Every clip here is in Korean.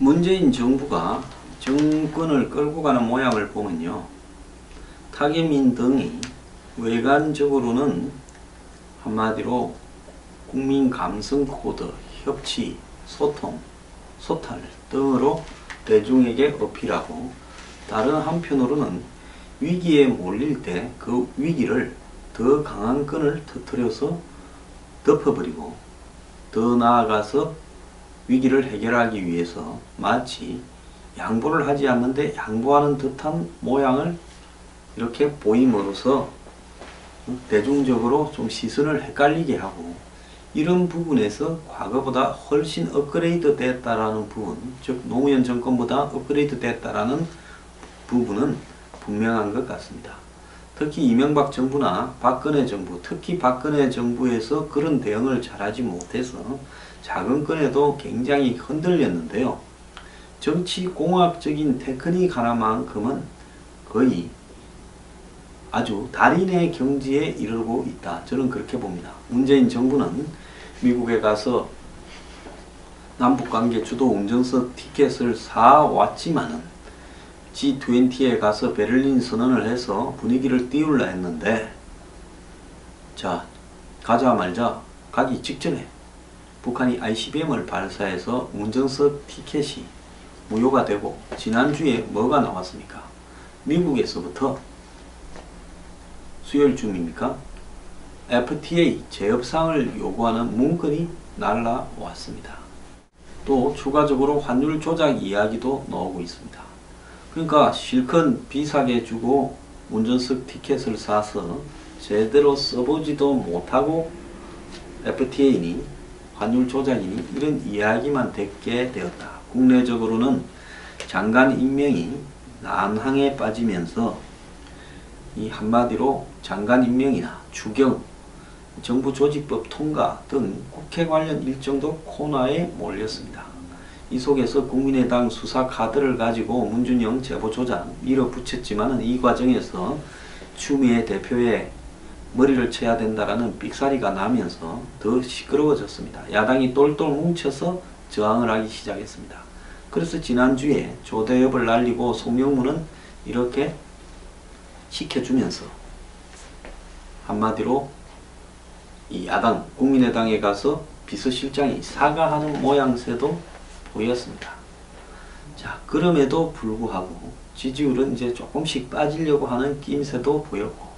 문재인 정부가 정권을 끌고 가는 모양을 보면요, 타계민 등이 외관적으로는 한마디로 국민 감성 코드, 협치, 소통, 소탈 등으로 대중에게 어필하고, 다른 한편으로는 위기에 몰릴 때 그 위기를 더 강한 끈을 터뜨려서 덮어버리고, 더 나아가서 위기를 해결하기 위해서 마치 양보를 하지 않는데 양보하는 듯한 모양을 이렇게 보임으로써 대중적으로 좀 시선을 헷갈리게 하고, 이런 부분에서 과거보다 훨씬 업그레이드 됐다라는 부분, 즉 노무현 정권보다 업그레이드 됐다라는 부분은 분명한 것 같습니다. 특히 이명박 정부나 박근혜 정부, 특히 박근혜 정부에서 그런 대응을 잘하지 못해서 작은 건에도 굉장히 흔들렸는데요. 정치공학적인 테크닉 하나만큼은 거의 아주 달인의 경지에 이르고 있다, 저는 그렇게 봅니다. 문재인 정부는 미국에 가서 남북관계 주도 운전석 티켓을 사왔지만은 G20에 가서 베를린 선언을 해서 분위기를 띄우려 했는데, 자, 가자마자 가기 직전에 북한이 ICBM을 발사해서 운전석 티켓이 무효가 되고, 지난주에 뭐가 나왔습니까? 미국에서부터 수요일쯤입니까? FTA 재협상을 요구하는 문건이 날라왔습니다. 또 추가적으로 환율 조작 이야기도 나오고 있습니다. 그러니까 실컷 비싸게 주고 운전석 티켓을 사서 제대로 써보지도 못하고 FTA니 환율 조작이니 이런 이야기만 듣게 되었다. 국내적으로는 장관 임명이 난항에 빠지면서 이 한마디로 장관 임명이나 추경, 정부 조직법 통과 등 국회 관련 일정도 코너에 몰렸습니다. 이 속에서 국민의당 수사 카드를 가지고 문준영 제보 조작 밀어붙였지만 이 과정에서 추미애 대표의 머리를 쳐야 된다라는 삑사리가 나면서 더 시끄러워졌습니다. 야당이 똘똘 뭉쳐서 저항을 하기 시작했습니다. 그래서 지난주에 조대엽을 날리고 송영무는 이렇게 시켜주면서 한마디로 이 야당 국민의당에 가서 비서실장이 사과하는 모양새도 보였습니다. 자, 그럼에도 불구하고 지지율은 이제 조금씩 빠지려고 하는 낌새도 보였고,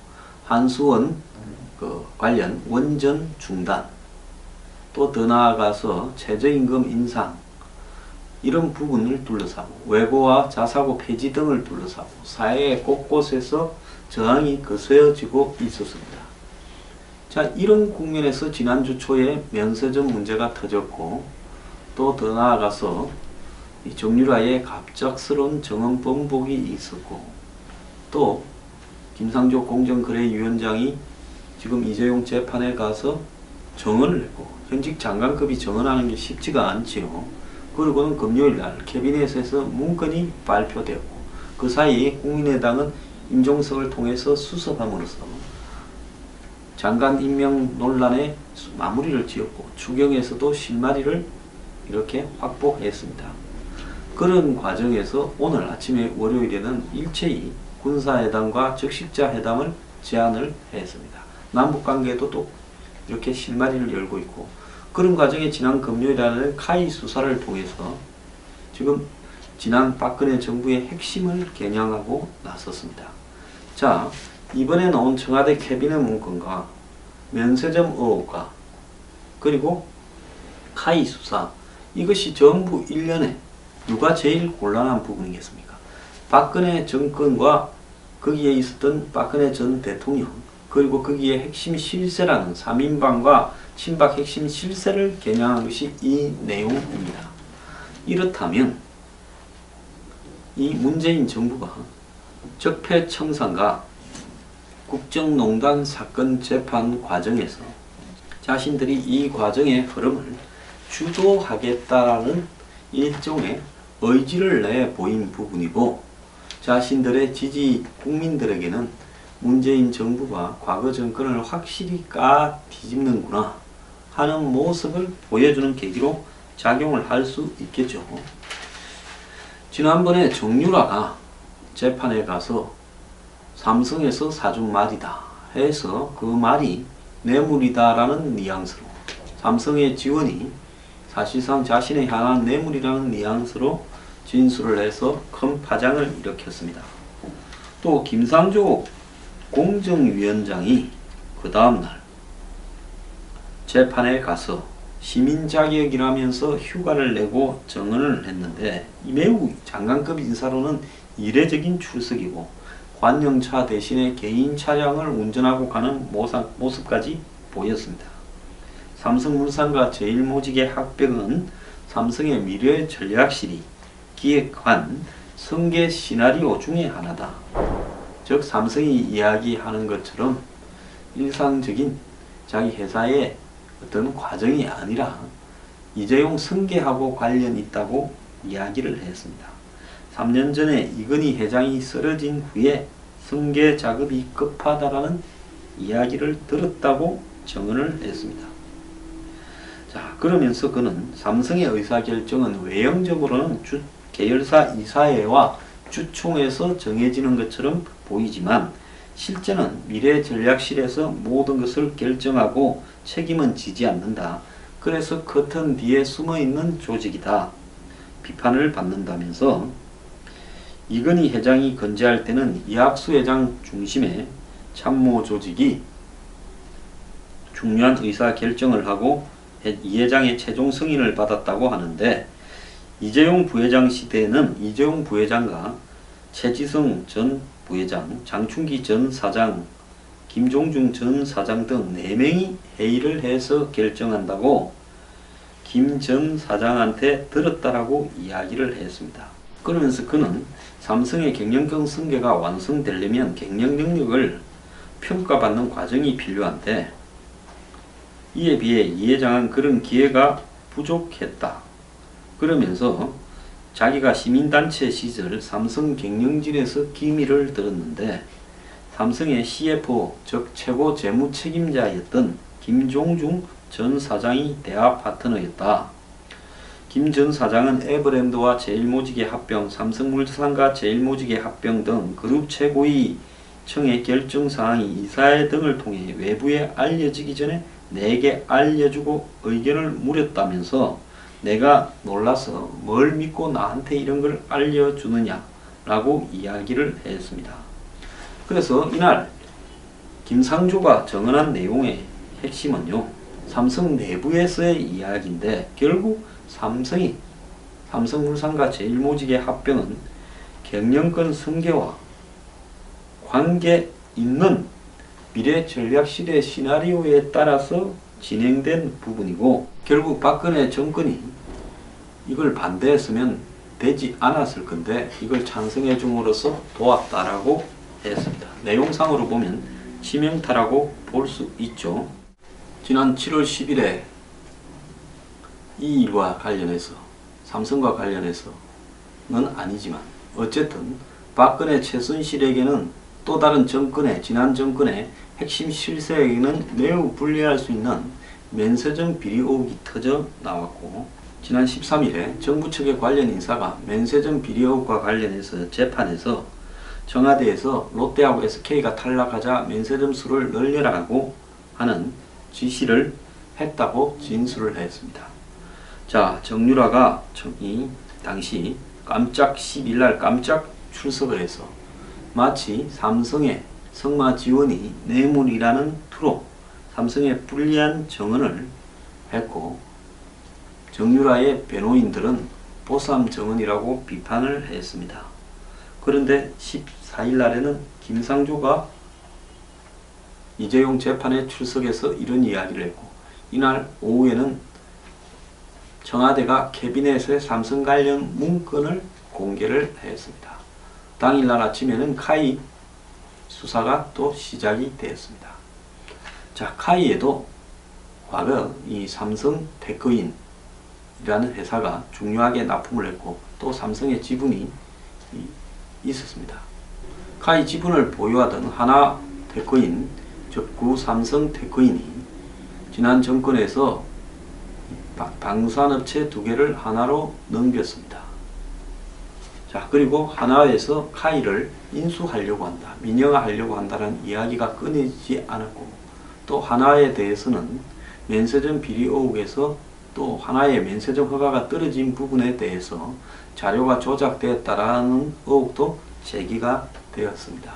한수원 관련 원전 중단, 또 더 나아가서 최저임금 인상, 이런 부분을 둘러싸고 외고와 자사고 폐지 등을 둘러싸고 사회 곳곳에서 저항이 거세지고 있었습니다. 자, 이런 국면에서 지난주 초에 면세점 문제가 터졌고, 또 더 나아가서 이 정유라의 갑작스러운 정원 번복이 있었고, 또 김상조 공정거래위원장이 지금 이재용 재판에 가서 정언을 했고, 현직 장관급이 정언하는 게 쉽지가 않지요. 그리고는 금요일날 캐비넷에서 문건이 발표되었고, 그 사이 국민의당은 임종석을 통해서 수습함으로써 장관 임명 논란에 마무리를 지었고, 추경에서도 실마리를 이렇게 확보했습니다. 그런 과정에서 오늘 아침에 월요일에는 일체히 군사회담과 적십자 회담을 제안을 했습니다. 남북관계도 또 이렇게 실마리를 열고 있고, 그런 과정에 지난 금요일에는 카이 수사를 통해서 지금 지난 박근혜 정부의 핵심을 겨냥하고 나섰습니다. 자, 이번에 나온 청와대 캐비넷 문건과 면세점 의혹과 그리고 카이 수사, 이것이 전부 일련에 누가 제일 곤란한 부분이겠습니까? 박근혜 정권과 거기에 있었던 박근혜 전 대통령, 그리고 거기에 핵심 실세라는 3인방과 친박 핵심 실세를 겨냥한 것이 이 내용입니다. 이렇다면 이 문재인 정부가 적폐청산과 국정농단 사건 재판 과정에서 자신들이 이 과정의 흐름을 주도하겠다라는 일종의 의지를 내보인 부분이고, 자신들의 지지 국민들에게는 문재인 정부가 과거 정권을 확실히 뒤집는구나 하는 모습을 보여주는 계기로 작용을 할 수 있겠죠. 지난번에 정유라가 재판에 가서 삼성에서 사준 말이다 해서 그 말이 뇌물이다라는 뉘앙스로, 삼성의 지원이 사실상 자신에 향한 뇌물이라는 뉘앙스로 진술을 해서 큰 파장을 일으켰습니다. 또 김상조 공정위원장이 그 다음날 재판에 가서 시민 자격이라면서 휴가를 내고 정언을 했는데, 이 매우 장관급 인사로는 이례적인 출석이고 관용차 대신에 개인 차량을 운전하고 가는 모습까지 보였습니다. 삼성물산과 제일모직의 합병은 삼성의 미래전략실이 기획한 승계 시나리오 중에 하나다. 즉 삼성이 이야기하는 것처럼 일상적인 자기 회사의 어떤 과정이 아니라 이재용 승계하고 관련 있다고 이야기를 했습니다. 3년 전에 이건희 회장이 쓰러진 후에 승계 작업이 급하다라는 이야기를 들었다고 정언을 했습니다. 자, 그러면서 그는 삼성의 의사결정은 외형적으로는 계열사 이사회와 주총에서 정해지는 것처럼 보이지만 실제는 미래전략실에서 모든 것을 결정하고 책임은 지지 않는다. 그래서 커튼 뒤에 숨어있는 조직이다. 비판을 받는다면서 이건희 회장이 건재할 때는 이학수 회장 중심의 참모 조직이 중요한 의사결정을 하고 이 회장의 최종 승인을 받았다고 하는데, 이재용 부회장 시대에는 이재용 부회장과 최지성 전 부회장, 장충기 전 사장, 김종중 전 사장 등 4명이 회의를 해서 결정한다고 김 전 사장한테 들었다라고 이야기를 했습니다. 그러면서 그는 삼성의 경영권 승계가 완성되려면 경영 능력을 평가받는 과정이 필요한데 이에 비해 이 회장은 그런 기회가 부족했다. 그러면서 자기가 시민단체 시절 삼성 경영진에서 기밀을 들었는데 삼성의 CFO, 즉 최고 재무 책임자였던 김종중 전 사장이 대화 파트너였다. 김 전 사장은 에버랜드와 제일모직의 합병, 삼성물산과 제일모직의 합병 등 그룹 최고위층의 결정사항이 이사회 등을 통해 외부에 알려지기 전에 내게 알려주고 의견을 물었다면서 내가 놀라서 뭘 믿고 나한테 이런 걸 알려주느냐 라고 이야기를 했습니다. 그래서 이날 김상조가 정언한 내용의 핵심은요, 삼성 내부에서의 이야기인데 결국 삼성물산과 제일모직의 합병은 경영권 승계와 관계 있는 미래전략실의 시나리오에 따라서 진행된 부분이고, 결국 박근혜 정권이 이걸 반대했으면 되지 않았을 건데 이걸 찬성해 줌으로써 도왔다라고 했습니다. 내용상으로 보면 치명타라고 볼 수 있죠. 지난 7월 10일에 이 일과 관련해서, 삼성과 관련해서는 아니지만 어쨌든 박근혜 최순실에게는 또 다른 정권의, 지난 정권의 핵심 실세에게는 매우 불리할 수 있는 면세점 비리 의혹이 터져 나왔고, 지난 13일에 정부 측의 관련 인사가 면세점 비리 의혹과 관련해서 재판에서 청와대에서 롯데하고 SK가 탈락하자 면세점 수를 늘려라고 하는 지시를 했다고 진술을 했습니다. 자, 정유라가 이 당시 깜짝 10일날 깜짝 출석을 해서 마치 삼성의 성마 지원이 뇌물이라는 투로 삼성에 불리한 정언을 했고, 정유라의 변호인들은 보쌈 정언이라고 비판을 했습니다. 그런데 14일 날에는 김상조가 이재용 재판에 출석해서 이런 이야기를 했고, 이날 오후에는 청와대가 캐비넷에 삼성 관련 문건을 공개를 했습니다. 당일날 아침에는 카이 수사가 또 시작이 되었습니다. 자, 카이에도 과거 이 삼성 테크인이라는 회사가 중요하게 납품을 했고 또 삼성의 지분이 있었습니다. 카이 지분을 보유하던 하나 테크인, 즉 구 삼성 테크인이 지난 정권에서 방산업체 2개를 하나로 넘겼습니다. 자, 자, 그리고 하나회에서 카이를 인수하려고 한다, 민영화하려고 한다는 이야기가 끊이지 않았고, 또 하나회에 대해서는 면세점 비리 의혹에서 또 하나의 면세점 허가가 떨어진 부분에 대해서 자료가 조작되었다라는 의혹도 제기가 되었습니다.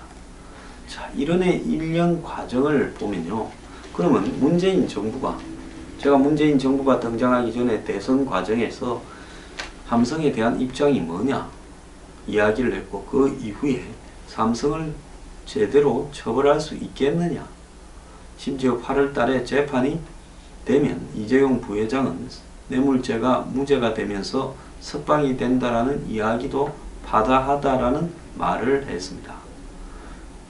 자, 이런의 일련 과정을 보면요. 그러면 문재인 정부가, 제가 문재인 정부가 등장하기 전에 대선 과정에서 삼성에 대한 입장이 뭐냐 이야기를 했고, 그 이후에 삼성을 제대로 처벌할 수 있겠느냐, 심지어 8월 달에 재판이 되면 이재용 부회장은 뇌물죄가 무죄가 되면서 석방이 된다라는 이야기도 바다하다라는 말을 했습니다.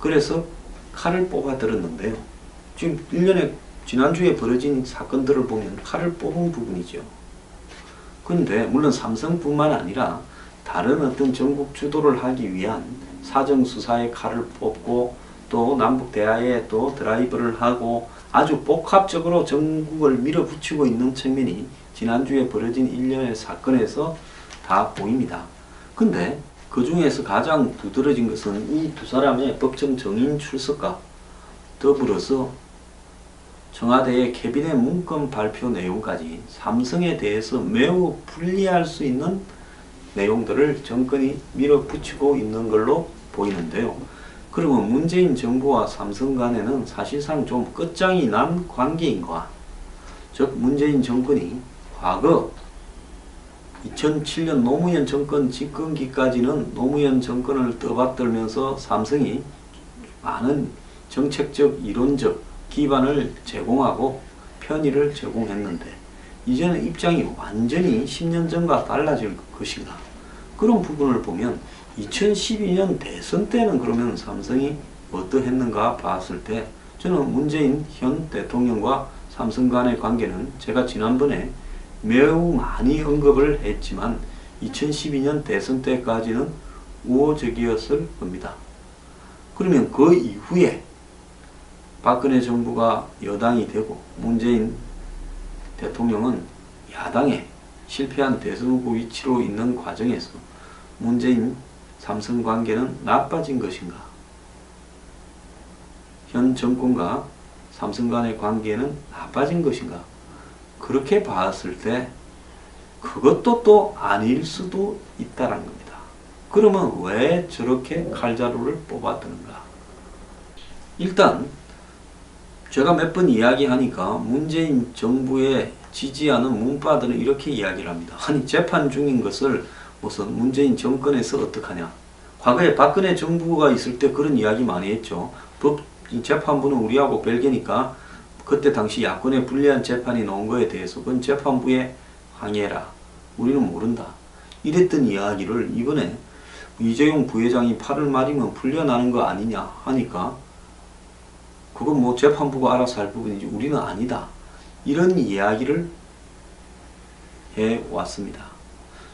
그래서 칼을 뽑아 들었는데요. 지금 1년에 지난주에 벌어진 사건들을 보면 칼을 뽑은 부분이죠. 그런데 물론 삼성뿐만 아니라 다른 어떤 전국 주도를 하기 위한 사정수사에 칼을 뽑고 또 남북 대화에 또 드라이브를 하고 아주 복합적으로 전국을 밀어붙이고 있는 측면이 지난주에 벌어진 일련의 사건에서 다 보입니다. 근데 그 중에서 가장 두드러진 것은 이 두 사람의 법정 증인 출석과 더불어서 청와대의 캐비넷 문건 발표 내용까지 삼성에 대해서 매우 불리할 수 있는 내용들을 정권이 밀어붙이고 있는 걸로 보이는데요. 그러면 문재인 정부와 삼성 간에는 사실상 좀 끝장이 난 관계인가? 즉 문재인 정권이 과거 2007년 노무현 정권 집권기까지는 노무현 정권을 떠받들면서 삼성이 많은 정책적, 이론적 기반을 제공하고 편의를 제공했는데 이제는 입장이 완전히 10년 전과 달라질 것인가? 그런 부분을 보면 2012년 대선 때는 그러면 삼성이 어떠했는가 봤을 때 저는 문재인 현 대통령과 삼성 간의 관계는 제가 지난번에 매우 많이 언급을 했지만 2012년 대선 때까지는 우호적이었을 겁니다. 그러면 그 이후에 박근혜 정부가 여당이 되고 문재인 대통령은 야당에 실패한 대선 후보 위치로 있는 과정에서 문재인 삼성 관계는 나빠진 것인가? 현 정권과 삼성 간의 관계는 나빠진 것인가? 그렇게 봤을 때 그것도 또 아닐 수도 있다는 겁니다. 그러면 왜 저렇게 칼자루를 뽑아드는가? 일단 제가 몇 번 이야기하니까 문재인 정부에 지지하는 문파들은 이렇게 이야기를 합니다. 아니 재판 중인 것을 무슨 문재인 정권에서 어떡하냐. 과거에 박근혜 정부가 있을 때 그런 이야기 많이 했죠. 재판부는 우리하고 별개니까 그때 당시 야권에 불리한 재판이 나온 거에 대해서 그건 재판부에 항의해라. 우리는 모른다. 이랬던 이야기를 이번에 이재용 부회장이 8월 말이면 풀려나는 거 아니냐 하니까 그건 뭐 재판부가 알아서 할 부분이지 우리는 아니다. 이런 이야기를 해왔습니다.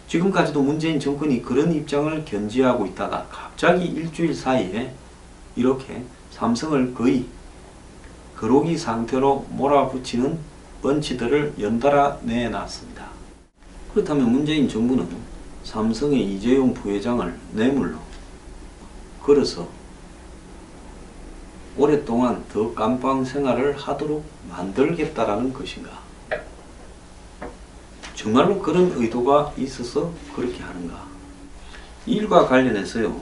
지금까지도 문재인 정권이 그런 입장을 견지하고 있다가 갑자기 일주일 사이에 이렇게 삼성을 거의 거로기 상태로 몰아붙이는 펀치들을 연달아 내놨습니다. 그렇다면 문재인 정부는 삼성의 이재용 부회장을 뇌물로 걸어서 오랫동안 더 깜빵 생활을 하도록 만들겠다라는 것인가? 정말로 그런 의도가 있어서 그렇게 하는가? 이 일과 관련해서요.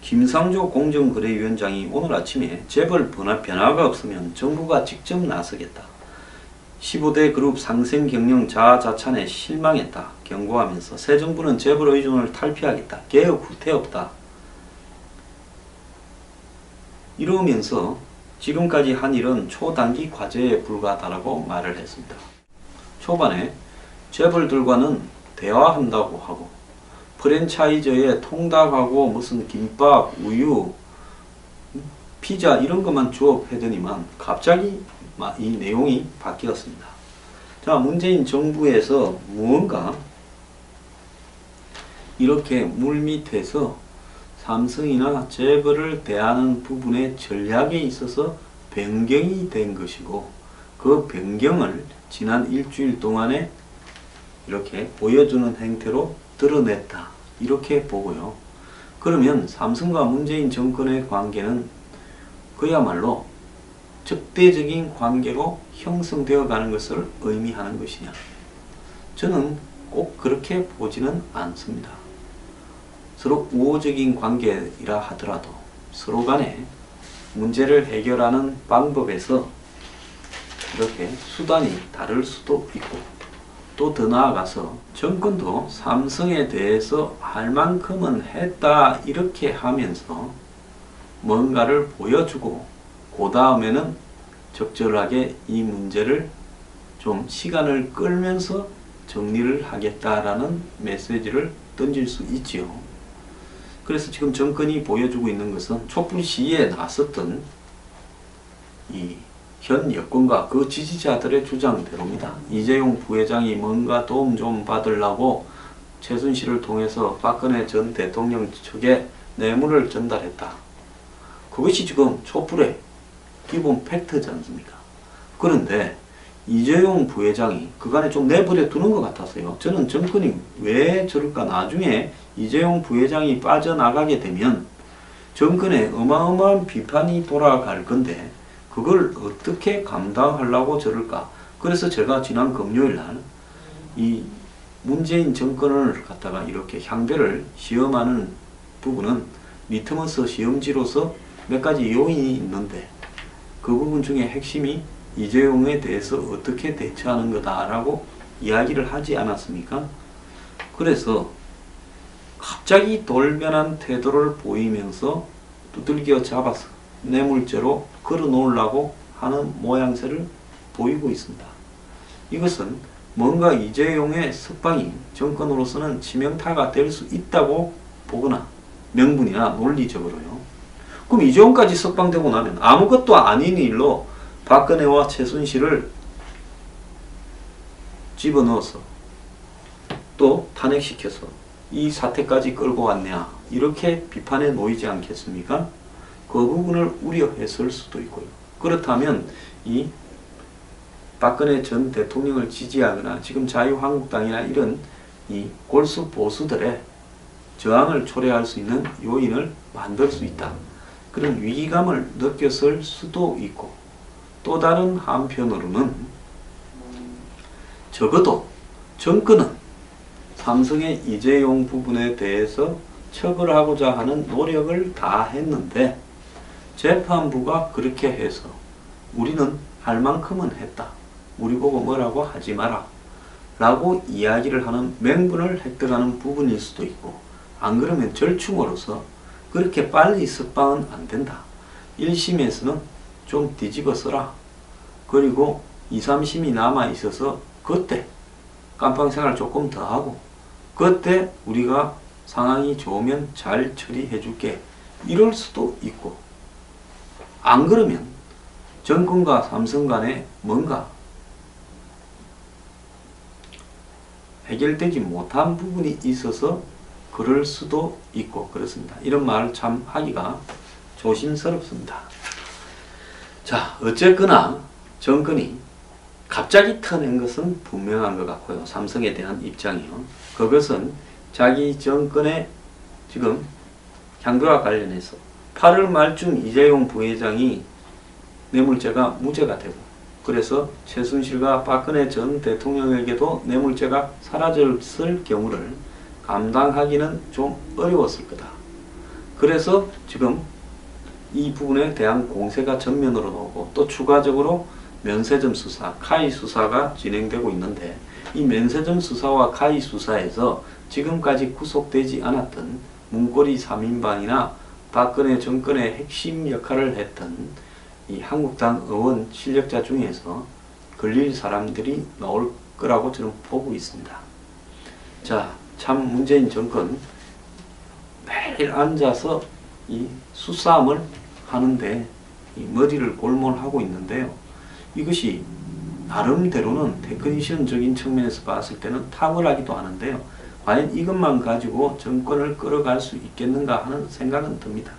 김상조 공정거래위원장이 오늘 아침에 재벌 변화가 없으면 정부가 직접 나서겠다. 15대 그룹 상생 경영 자아자찬에 실망했다. 경고하면서 새 정부는 재벌 의존을 탈피하겠다. 개혁 후퇴 없다. 이러면서 지금까지 한 일은 초단기 과제에 불과하다고 말을 했습니다. 초반에 재벌들과는 대화한다고 하고 프랜차이저에 통닭하고 무슨 김밥, 우유, 피자 이런 것만 주업하더니만 갑자기 이 내용이 바뀌었습니다. 자, 문재인 정부에서 무언가 이렇게 물밑에서 삼성이나 재벌을 대하는 부분의 전략에 있어서 변경이 된 것이고 그 변경을 지난 일주일 동안에 이렇게 보여주는 행태로 드러냈다. 이렇게 보고요. 그러면 삼성과 문재인 정권의 관계는 그야말로 적대적인 관계로 형성되어 가는 것을 의미하는 것이냐? 저는 꼭 그렇게 보지는 않습니다. 서로 우호적인 관계이라 하더라도 서로 간에 문제를 해결하는 방법에서 이렇게 수단이 다를 수도 있고, 또 더 나아가서 정권도 삼성에 대해서 할 만큼은 했다 이렇게 하면서 뭔가를 보여주고 그 다음에는 적절하게 이 문제를 좀 시간을 끌면서 정리를 하겠다라는 메시지를 던질 수 있지요. 그래서 지금 정권이 보여주고 있는 것은 촛불 시위에 나섰던 이 현 여권과 그 지지자들의 주장대로입니다. 이재용 부회장이 뭔가 도움 좀 받으려고 최순실을 통해서 박근혜 전 대통령 측에 뇌물을 전달했다. 그것이 지금 촛불의 기본 팩트지 않습니까? 그런데 이재용 부회장이 그간에 좀 내버려 두는 것 같았어요. 저는 정권이 왜 저럴까? 나중에 이재용 부회장이 빠져나가게 되면 정권에 어마어마한 비판이 돌아갈 건데 그걸 어떻게 감당하려고 저럴까? 그래서 제가 지난 금요일날 이 문재인 정권을 갖다가 이렇게 향배를 시험하는 부분은 리트머스 시험지로서 몇 가지 요인이 있는데 그 부분 중에 핵심이 이재용에 대해서 어떻게 대처하는 거다라고 이야기를 하지 않았습니까? 그래서 갑자기 돌변한 태도를 보이면서 두들겨 잡아서 뇌물죄로 걸어놓으려고 하는 모양새를 보이고 있습니다. 이것은 뭔가 이재용의 석방이 정권으로서는 치명타가 될 수 있다고 보거나 명분이나 논리적으로요. 그럼 이재용까지 석방되고 나면 아무것도 아닌 일로 박근혜와 최순실을 집어넣어서 또 탄핵시켜서 이 사태까지 끌고 왔냐 이렇게 비판에 놓이지 않겠습니까? 그 부분을 우려했을 수도 있고요. 그렇다면 이 박근혜 전 대통령을 지지하거나 지금 자유한국당이나 이런 이 골수 보수들의 저항을 초래할 수 있는 요인을 만들 수 있다. 그런 위기감을 느꼈을 수도 있고, 또 다른 한편으로는 적어도 정권은 삼성의 이재용 부분에 대해서 처벌하고자 하는 노력을 다 했는데 재판부가 그렇게 해서 우리는 할 만큼은 했다. 우리 보고 뭐라고 하지 마라. 라고 이야기를 하는 명분을 획득하는 부분일 수도 있고, 안 그러면 절충으로서 그렇게 빨리 석방은 안 된다. 1심에서는 좀 뒤집어 써라. 그리고 2, 3심이 남아 있어서 그때 깜빵 생활 조금 더 하고 그때 우리가 상황이 좋으면 잘 처리해 줄게. 이럴 수도 있고, 안 그러면 정권과 삼성 간에 뭔가 해결되지 못한 부분이 있어서 그럴 수도 있고 그렇습니다. 이런 말을 참 하기가 조심스럽습니다. 자, 어쨌거나 정권이 갑자기 터낸 것은 분명한 것 같고요. 삼성에 대한 입장이요. 그것은 자기 정권의 지금 향배와 관련해서 8월 말쯤 이재용 부회장이 뇌물죄가 무죄가 되고, 그래서 최순실과 박근혜 전 대통령에게도 뇌물죄가 사라졌을 경우를 감당하기는 좀 어려웠을 거다. 그래서 지금 이 부분에 대한 공세가 전면으로 나오고, 또 추가적으로 면세점 수사, 카이 수사가 진행되고 있는데, 이 면세점 수사와 카이 수사에서 지금까지 구속되지 않았던 문고리 3인방이나 박근혜 정권의 핵심 역할을 했던 이 한국당 의원 실력자 중에서 걸릴 사람들이 나올 거라고 저는 보고 있습니다. 자, 참 문재인 정권 매일 앉아서 이 수싸움을 하는데 이 머리를 골몰하고 있는데요. 이것이 나름대로는 테크니션적인 측면에서 봤을 때는 탁월하기도 하는데요. 과연 이것만 가지고 정권을 끌어갈 수 있겠는가 하는 생각은 듭니다.